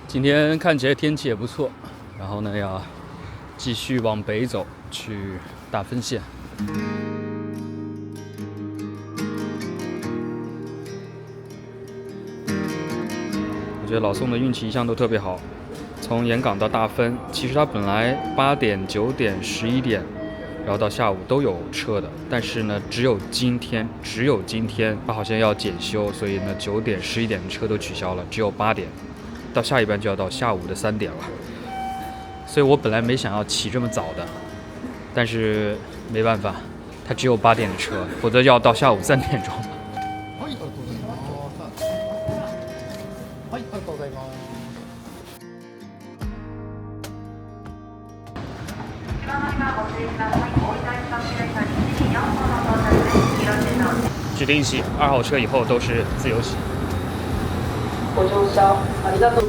今天看起来天气也不错，然后呢要继续往北走去大分县。我觉得老宋的运气一向都特别好，从盐港到大分，其实他本来8点、9点、11点，然后到下午都有车的，但是呢，只有今天他好像要检修，所以呢9点、11点的车都取消了，只有8点，到下一班就要到下午的3点了。所以我本来没想要起这么早的，但是没办法，他只有8点的车，否则要到下午3点钟。指定席2号车以后都是自由席。ご乗車ありがとう。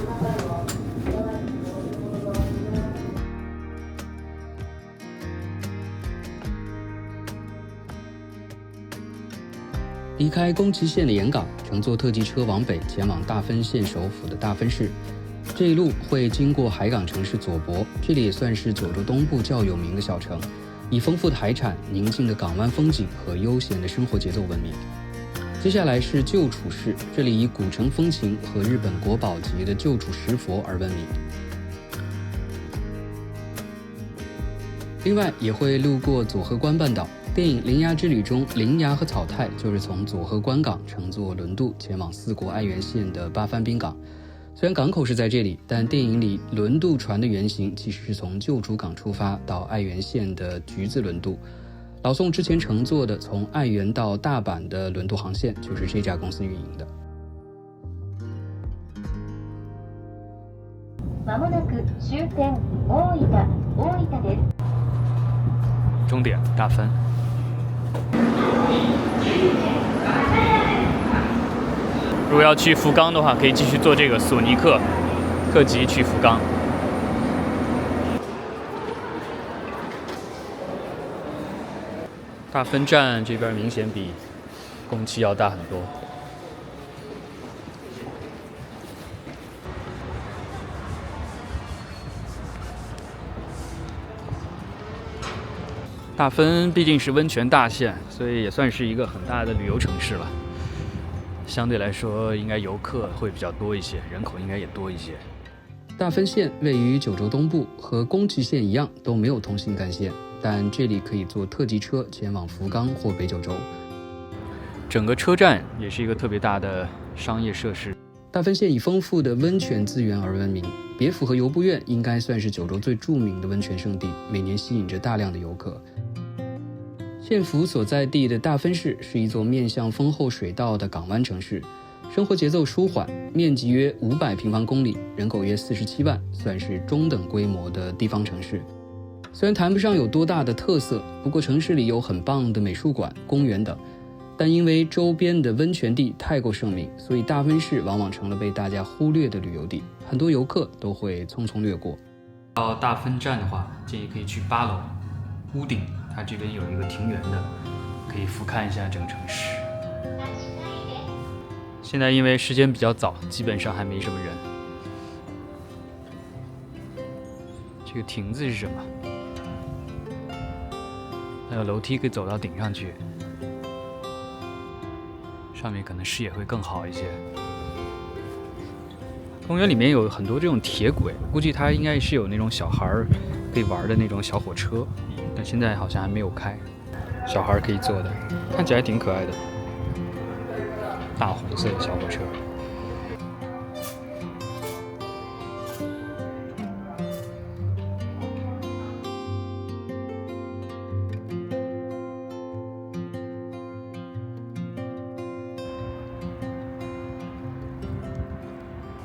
离开宫崎县的盐港，乘坐特急车往北前往大分县首府的大分市。这一路会经过海港城市佐伯，这里也算是九州东部较有名的小城，以丰富的海产、宁静的港湾风景和悠闲的生活节奏闻名。接下来是旧楚市，这里以古城风情和日本国宝级的旧楚石佛而闻名。另外也会路过佐贺关半岛，电影《铃芽之旅》中，铃芽和草太就是从佐贺关港乘坐轮渡前往四国爱媛县的八幡滨港。虽然港口是在这里，但电影里轮渡船的原型其实是从旧竹港出发到爱媛县的橘子轮渡。老宋之前乘坐的从爱媛到大阪的轮渡航线就是这家公司运营的。まもなく終点大分です。终点大分。如果要去福冈的话，可以继续坐这个索尼克特急去福冈。大分站这边明显比宫崎要大很多。大分毕竟是温泉大县，所以也算是一个很大的旅游城市了。相对来说，应该游客会比较多一些，人口应该也多一些。大分县位于九州东部，和宫崎县一样都没有通信干线，但这里可以坐特急车前往福冈或北九州。整个车站也是一个特别大的商业设施。大分县以丰富的温泉资源而闻名，别府和游步院应该算是九州最著名的温泉胜地，每年吸引着大量的游客。县府所在地的大分市是一座面向丰厚水道的港湾城市，生活节奏舒缓，面积约500平方公里，人口约47万，算是中等规模的地方城市。虽然谈不上有多大的特色，不过城市里有很棒的美术馆、公园等，但因为周边的温泉地太过盛名，所以大分市往往成了被大家忽略的旅游地，很多游客都会匆匆略过。到大分站的话，建议可以去8楼屋顶，它这边有一个庭园的，可以俯瞰一下整个城市。现在因为时间比较早，基本上还没什么人。这个亭子是什么？还有楼梯可以走到顶上去，上面可能视野会更好一些。公园里面有很多这种铁轨，估计它应该是有那种小孩可以玩的那种小火车，但现在好像还没有开。小孩可以坐的，看起来挺可爱的，大红色的小火车。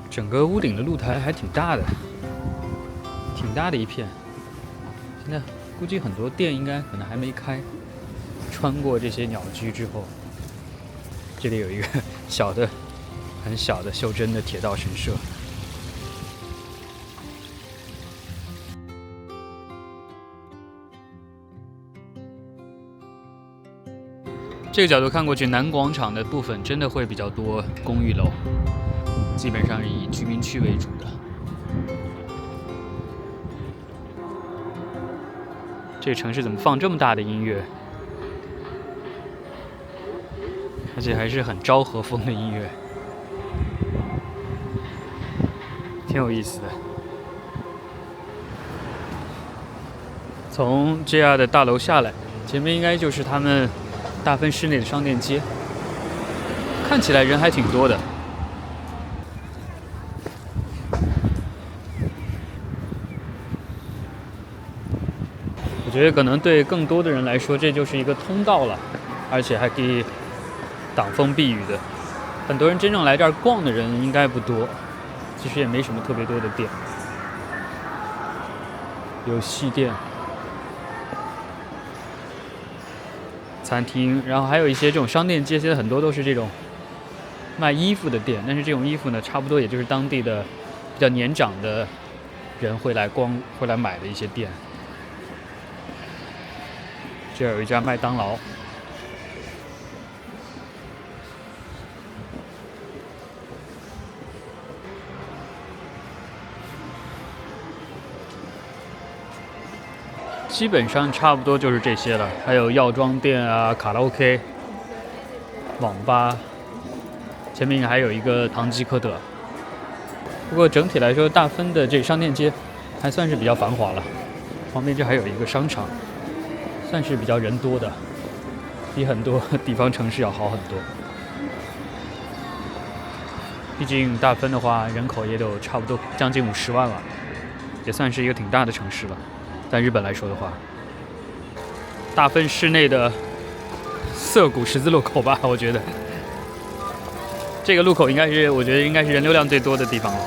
整个屋顶的露台还挺大的，挺大的一片。现在估计很多店应该可能还没开。穿过这些鸟居之后，这里有一个很小的袖珍的铁道神社。这个角度看过去，南广场的部分真的会比较多公寓楼，基本上是以居民区为主的。这个城市怎么放这么大的音乐？而且还是很昭和风的音乐，挺有意思的。从 JR 的大楼下来，前面应该就是他们大分市内的商店街，看起来人还挺多的。我觉得可能对更多的人来说，这就是一个通道了，而且还可以挡风避雨的。很多人真正来这儿逛的人应该不多，其实也没什么特别多的店，有戏店、餐厅，然后还有一些这种商店街，现在很多都是这种卖衣服的店，但是这种衣服呢，差不多也就是当地的比较年长的人会来买的一些店。这儿有一家麦当劳，基本上差不多就是这些了，还有药妆店啊、卡拉 OK、网吧，前面还有一个唐吉诃德。不过整体来说，大分的这个商店街还算是比较繁华了，旁边这还有一个商场，算是比较人多的，比很多地方城市要好很多。毕竟大分的话，人口也有差不多将近50万了，也算是一个挺大的城市了。在日本来说的话，大分市内的涩谷十字路口吧，我觉得这个路口应该是人流量最多的地方了。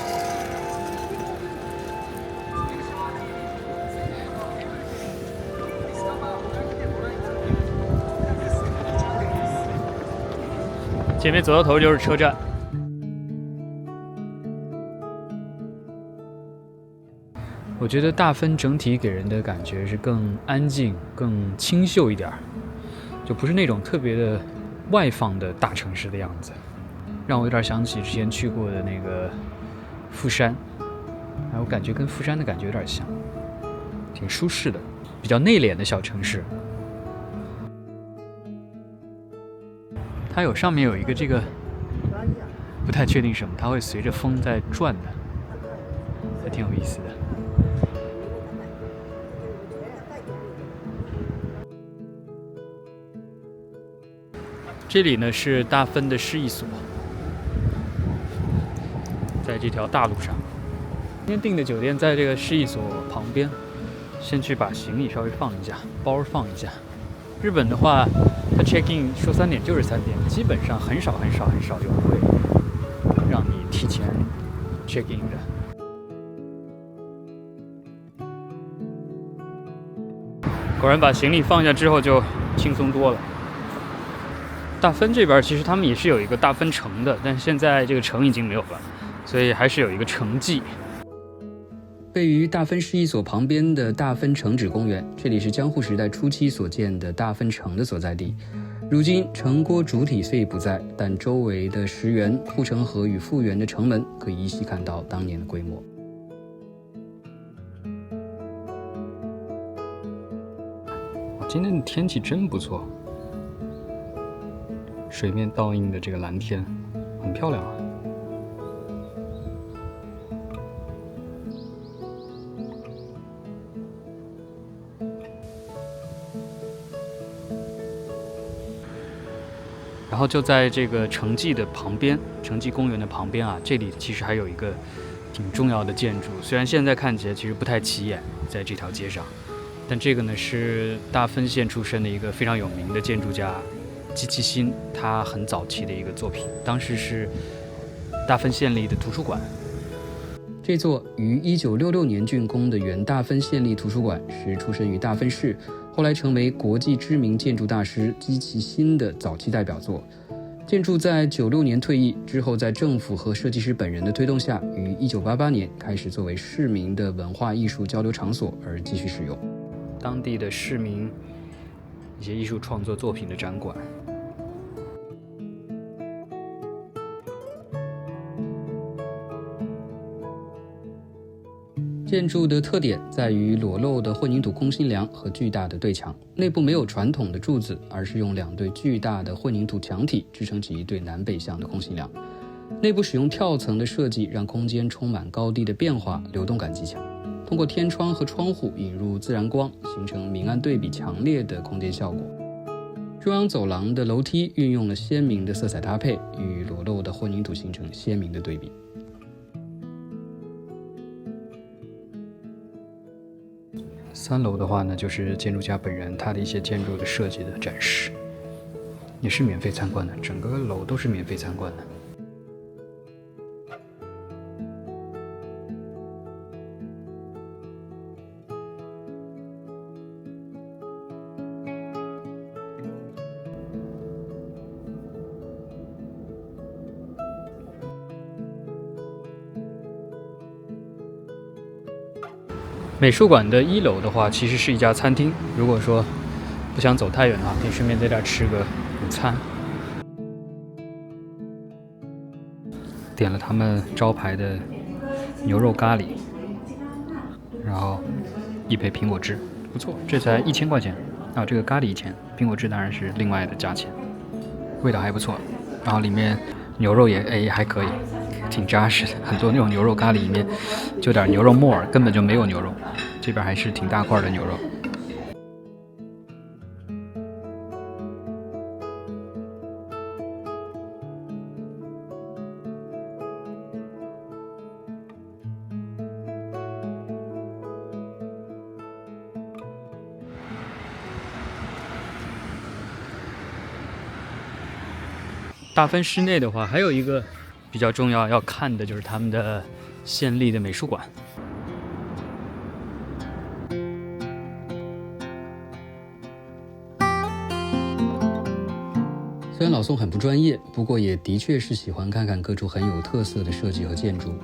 前面走到头就是车站。我觉得大分整体给人的感觉是更安静、更清秀一点，就不是那种特别的外放的大城市的样子，让我有点想起之前去过的那个富山，我感觉跟富山的感觉有点像，挺舒适的，比较内敛的小城市。它上面有一个这个，不太确定什么，它会随着风在转的，还挺有意思的。这里呢是大分的市役所，在这条大路上。今天订的酒店在这个市役所旁边，先去把行李稍微放一下，包放一下。日本的话，它 check in 说3点就是3点，基本上很少就会让你提前 check in 的。果然把行李放下之后就轻松多了。大分这边其实他们也是有一个大分城的，但是现在这个城已经没有了，所以还是有一个城迹。位于大分市役所旁边的大分城址公园，这里是江户时代初期所建的大分城的所在地。如今城郭主体虽已不在，但周围的石垣、护城河与复原的城门可以依稀看到当年的规模。今天的天气真不错，水面倒映的这个蓝天很漂亮啊。然后就在这个城迹的旁边，城迹公园的旁边啊，这里其实还有一个挺重要的建筑，虽然现在看起来其实不太起眼，在这条街上，但这个呢是大分县出身的一个非常有名的建筑家吉崎新，他很早期的一个作品，当时是大分县立的图书馆。这座于1966年竣工的原大分县立图书馆是出身于大分市，后来成为国际知名建筑大师吉崎新的早期代表作。建筑在96年退役之后，在政府和设计师本人的推动下，于1988年开始作为市民的文化艺术交流场所而继续使用。当地的市民一些艺术创作作品的展馆。建筑的特点在于裸露的混凝土空心梁和巨大的对墙，内部没有传统的柱子，而是用2对巨大的混凝土墙体支撑起一对南北向的空心梁。内部使用跳层的设计，让空间充满高低的变化，流动感极强。通过天窗和窗户引入自然光，形成明暗对比强烈的空间效果。中央走廊的楼梯运用了鲜明的色彩搭配，与裸露的混凝土形成鲜明的对比。3楼的话呢，就是建筑家本人他的一些建筑的设计的展示，也是免费参观的，整个楼都是免费参观的。美术馆的1楼的话，其实是一家餐厅。如果说不想走太远的话，可以顺便在这儿吃个午餐。点了他们招牌的牛肉咖喱，然后1杯苹果汁，不错，这才1000块钱啊！这个咖喱1000，苹果汁当然是另外的价钱，味道还不错。然后里面牛肉也还可以，挺扎实的。很多那种牛肉咖喱里面就点牛肉末儿，根本就没有牛肉。这边还是挺大块的牛肉。大分市内的话，还有一个比较重要要看的就是他们的县立的美术馆。虽然老宋很不专业，不过也的确是喜欢看看各处很有特色的设计和建筑。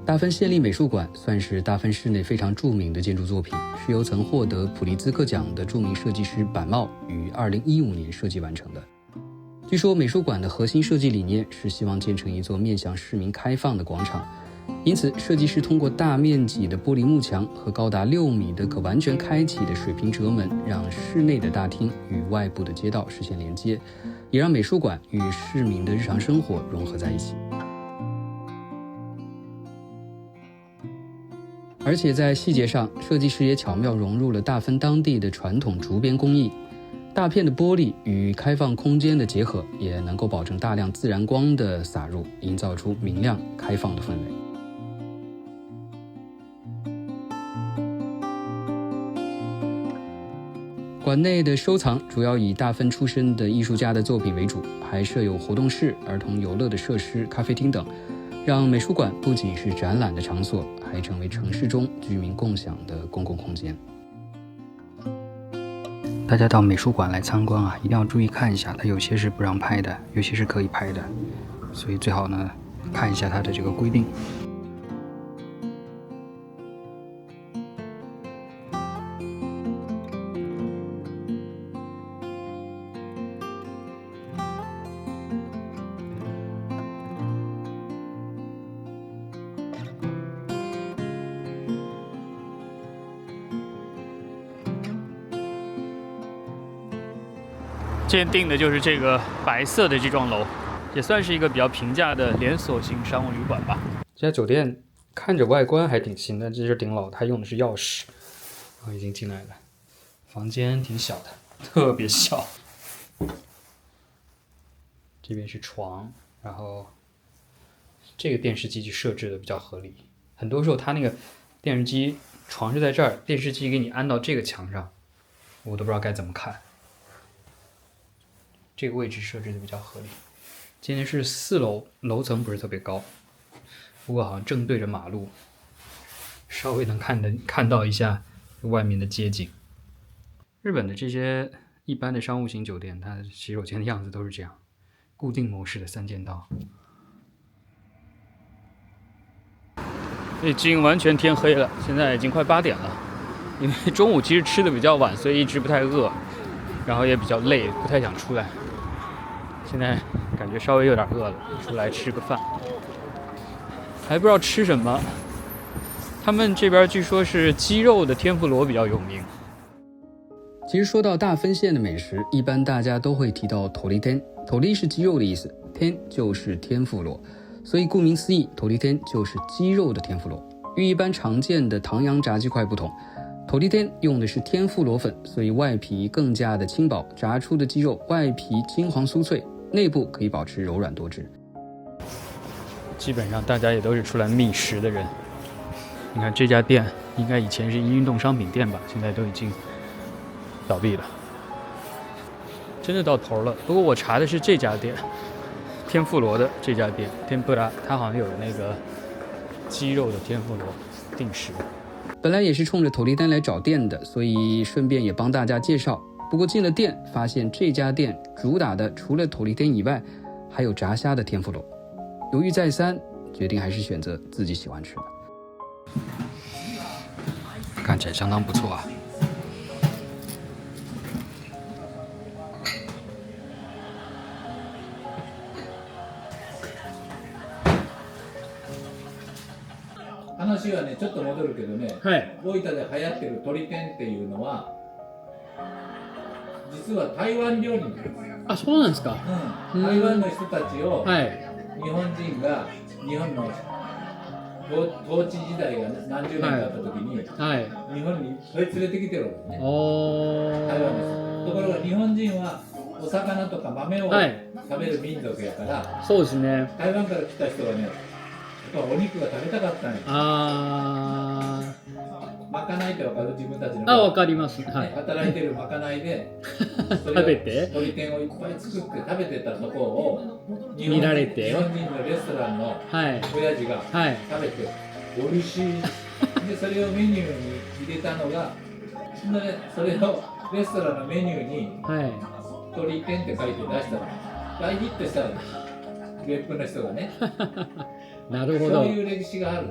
大分县立美术馆算是大分市内非常著名的建筑作品，是由曾获得普利兹克奖的著名设计师板茂于2015年设计完成的。据说美术馆的核心设计理念是希望建成一座面向市民开放的广场，因此设计师通过大面积的玻璃幕墙和高达6米的可完全开启的水平折门，让室内的大厅与外部的街道实现连接，也让美术馆与市民的日常生活融合在一起。而且在细节上，设计师也巧妙融入了大分当地的传统竹编工艺，大片的玻璃与开放空间的结合，也能够保证大量自然光的洒入，营造出明亮开放的氛围。馆内的收藏主要以大分出身的艺术家的作品为主，还设有活动室、儿童游乐的设施、咖啡厅等，让美术馆不仅是展览的场所，还成为城市中居民共享的公共空间。大家到美术馆来参观啊，一定要注意看一下，它有些是不让拍的，有些是可以拍的，所以最好呢看一下它的这个规定。鉴定的就是这个白色的这幢楼，也算是一个比较平价的连锁型商务旅馆吧。这家酒店看着外观还挺新的，这是顶楼，它用的是钥匙。已经进来了，房间挺小的，特别小。这边是床，然后这个电视机就设置的比较合理。很多时候它那个电视机床是在这儿，电视机给你安到这个墙上，我都不知道该怎么看。这个位置设置的比较合理。今天是4楼，楼层不是特别高，不过好像正对着马路，稍微能看到一下外面的街景。日本的这些一般的商务型酒店，它洗手间的样子都是这样，固定模式的3间道。已经完全天黑了，现在已经快8点了。因为中午其实吃的比较晚，所以一直不太饿，然后也比较累，不太想出来。现在感觉稍微有点饿了，出来吃个饭，还不知道吃什么。他们这边据说是鸡肉的天妇罗比较有名。其实说到大分县的美食，一般大家都会提到头里天。头里是鸡肉的意思，天就是天妇罗，所以顾名思义，头里天就是鸡肉的天妇罗。与一般常见的唐扬炸鸡块不同，头里天用的是天妇罗粉，所以外皮更加的轻薄，炸出的鸡肉外皮金黄酥脆，内部可以保持柔软多汁。基本上大家也都是出来觅食的人。你看这家店应该以前是运动商品店吧，现在都已经倒闭了，真的到头了。不过我查的是这家店，天妇罗的这家店天妇罗，它好像有那个鸡肉的天妇罗定时。本来也是冲着头里单来找店的，所以顺便也帮大家介绍。不过进了店，发现这家店主打的除了头里天以外，还有炸虾的天妇罗。犹豫再三，决定还是选择自己喜欢吃的。看起来相当不错啊。話はねちょっと戻るけどね、はい、大分で流行ってる鶏天っていうのは実は台湾料理なんです。あ、そうなんですか。台湾の人たちを、はい、日本人が日本の統治時代が何十年かあった時に、はい、日本に連れてきてるわけね。台湾です。ところが日本人はお魚とか豆を食べる民族やから、そうですね。台湾から来た人はね、やっぱお肉が食べたかったんよ。まかないってわかる？自分たちの。わかります。はい。働いてるまかないで、食べて鶏天をいっぱい作って食べてたところを見られて、日本人のレストランの親父が食べて、美味しい。でそれをメニューに入れたのが、それをレストランのメニューに鶏天って書いて出したら大ヒットしたの。別府の人がね。なるほど。そういう歴史がある。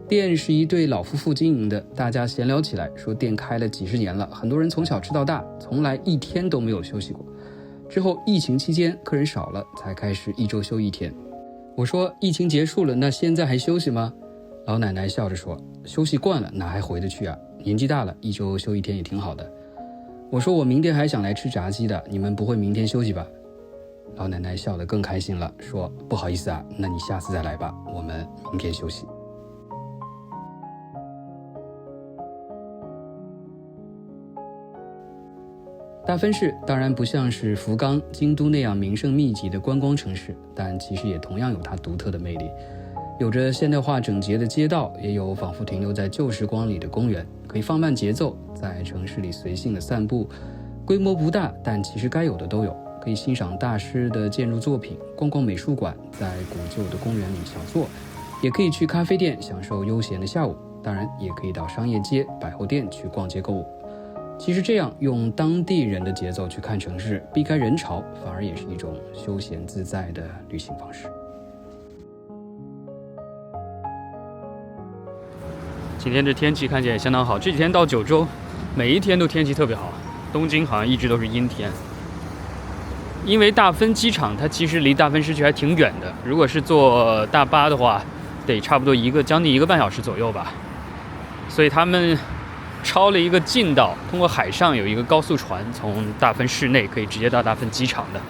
店是一对老夫妇经营的，大家闲聊起来说店开了几十年了，很多人从小吃到大，从来一天都没有休息过。之后疫情期间客人少了，才开始一周休一天。我说疫情结束了，那现在还休息吗？老奶奶笑着说，休息惯了哪还回得去啊，年纪大了一周休一天也挺好的。我说我明天还想来吃炸鸡的，你们不会明天休息吧？老奶奶笑得更开心了，说不好意思啊，那你下次再来吧，我们明天休息。大分市当然不像是福冈、京都那样名胜密集的观光城市，但其实也同样有它独特的魅力。有着现代化整洁的街道，也有仿佛停留在旧时光里的公园，可以放慢节奏，在城市里随性的散步。规模不大，但其实该有的都有，可以欣赏大师的建筑作品，逛逛美术馆，在古旧的公园里小坐，也可以去咖啡店享受悠闲的下午，当然也可以到商业街、百货店去逛街购物。其实这样用当地人的节奏去看城市，避开人潮，反而也是一种休闲自在的旅行方式。今天这天气看起来也相当好，这几天到九州每一天都天气特别好，东京好像一直都是阴天。因为大分机场它其实离大分市区还挺远的，如果是坐大巴的话得差不多将近1个半小时左右吧，所以他们抄了一个近道，通过海上有一个高速船从大分市内可以直接到大分机场的，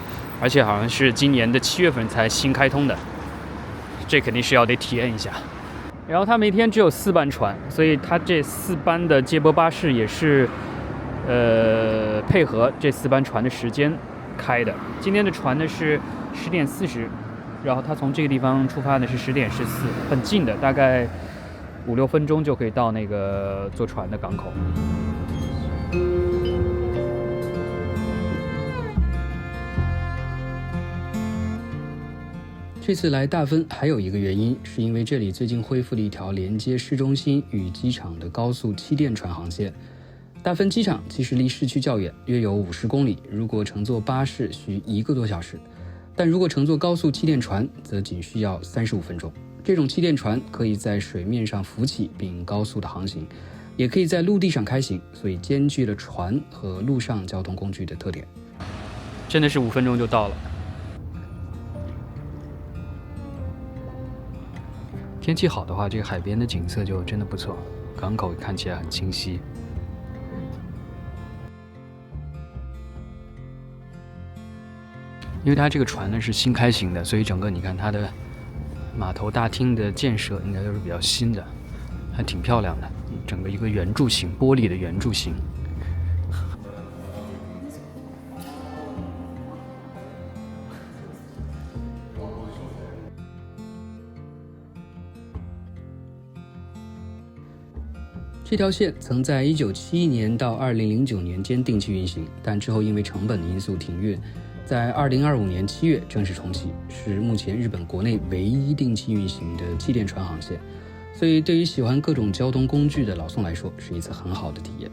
而且好像是今年的7月份才新开通的，这肯定是得体验一下。然后它每天只有4班船，所以它这4班的接驳巴士也是配合这4班船的时间开的。今天的船呢是10点40，然后它从这个地方出发呢是10点14，很近的，大概5-6分钟就可以到那个坐船的港口。这次来大分还有一个原因，是因为这里最近恢复了一条连接市中心与机场的高速气垫船航线。大分机场其实离市区较远，约有50公里，如果乘坐巴士需1个多小时，但如果乘坐高速气垫船则仅需要35分钟。这种气垫船可以在水面上浮起并高速的航行，也可以在陆地上开行，所以兼具了船和陆上交通工具的特点。真的是5分钟就到了。天气好的话，这个海边的景色就真的不错，港口看起来很清晰。因为它这个船呢是新开行的，所以整个你看它的码头大厅的建设应该都是比较新的，还挺漂亮的，整个一个圆柱形，玻璃的圆柱形。这条线曾在1971年到2009年间定期运行，但之后因为成本的因素停运，在2025年7月正式重启，是目前日本国内唯一定期运行的气垫船航线。所以对于喜欢各种交通工具的老宋来说，是一次很好的体验。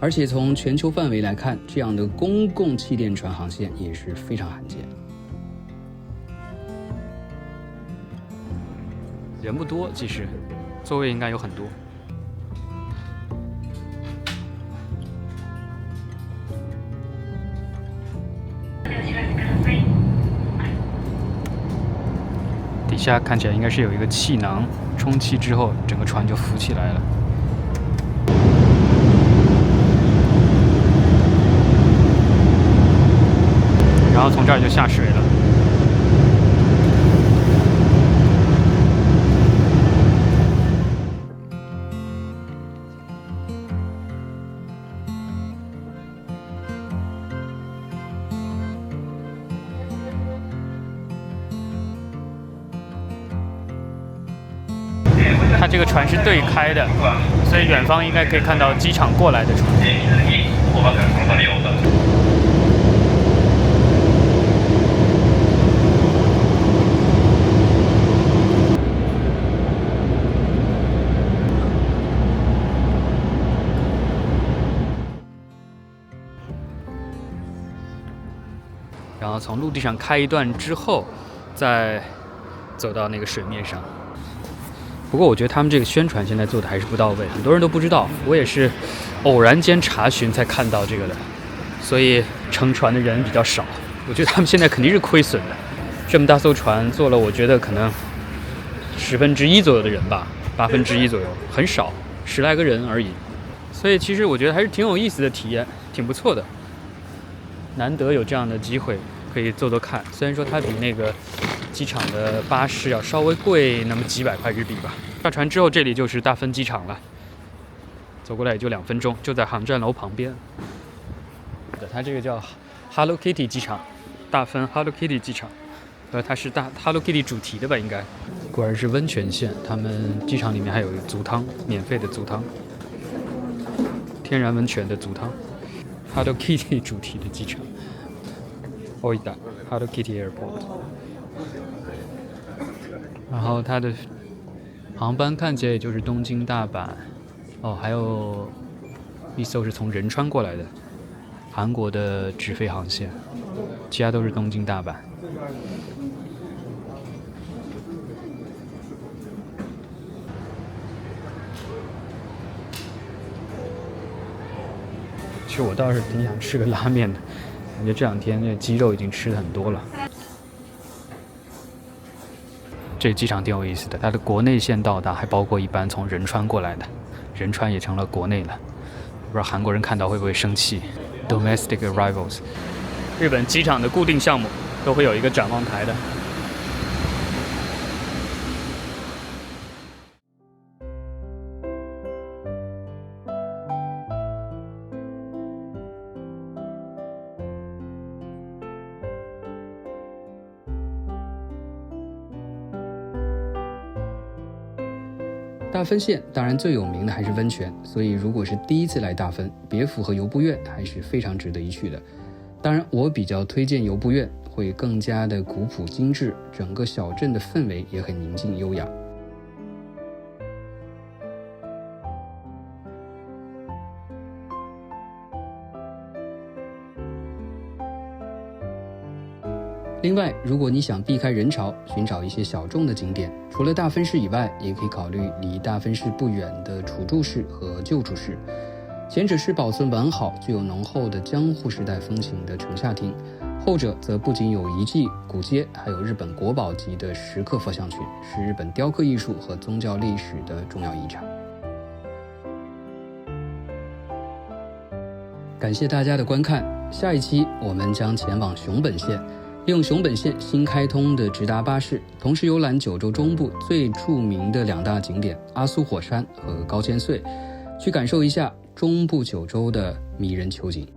而且从全球范围来看，这样的公共气垫船航线也是非常罕见。人不多，其实座位应该有很多。底下看起来应该是有一个气囊，充气之后整个船就浮起来了。然后从这儿就下水了。它这个船是对开的，所以远方应该可以看到机场过来的船。然后从陆地上开一段之后，再走到那个水面上。不过我觉得他们这个宣传现在做的还是不到位，很多人都不知道，我也是偶然间查询才看到这个的，所以乘船的人比较少。我觉得他们现在肯定是亏损的，这么大艘船坐了，我觉得可能1/10左右的人吧，1/8左右，很少，10来个人而已。所以其实我觉得还是挺有意思的体验，挺不错的。难得有这样的机会可以坐坐看，虽然说它比那个机场的巴士要稍微贵那么几百块日币吧。下船之后，这里就是大分机场了，走过来也就2分钟，就在航站楼旁边。它这个叫 Hello Kitty 机场，大分 Hello Kitty 机场，它是Hello Kitty 主题的吧？应该。果然是温泉线，他们机场里面还有足汤，免费的足汤，天然温泉的足汤。Hello Kitty 主题的机场，大分 Hello Kitty Airport。然后它的航班看起来也就是东京、大阪，还有一艘是从仁川过来的韩国的直飞航线，其他都是东京、大阪。其实我倒是挺想吃个拉面的，感觉这2天那鸡肉已经吃的很多了。这个机场挺有意思的，它的国内线到达还包括一班从仁川过来的，仁川也成了国内了，不知道韩国人看到会不会生气。Domestic arrivals， 日本机场的固定项目都会有一个展望台的。大分县当然最有名的还是温泉，所以如果是第一次来大分，别府和游步院还是非常值得一去的。当然我比较推荐游步院，会更加的古朴精致，整个小镇的氛围也很宁静优雅。另外，如果你想避开人潮，寻找一些小众的景点，除了大分市以外，也可以考虑离大分市不远的杵筑市和旧筑市。前者是保存完好、具有浓厚的江户时代风情的城下町，后者则不仅有遗迹、古街，还有日本国宝级的石刻佛像群，是日本雕刻艺术和宗教历史的重要遗产。感谢大家的观看，下一期我们将前往熊本县，利用熊本县新开通的直达巴士，同时游览九州中部最著名的2大景点阿苏火山和高千穗，去感受一下中部九州的迷人秋景。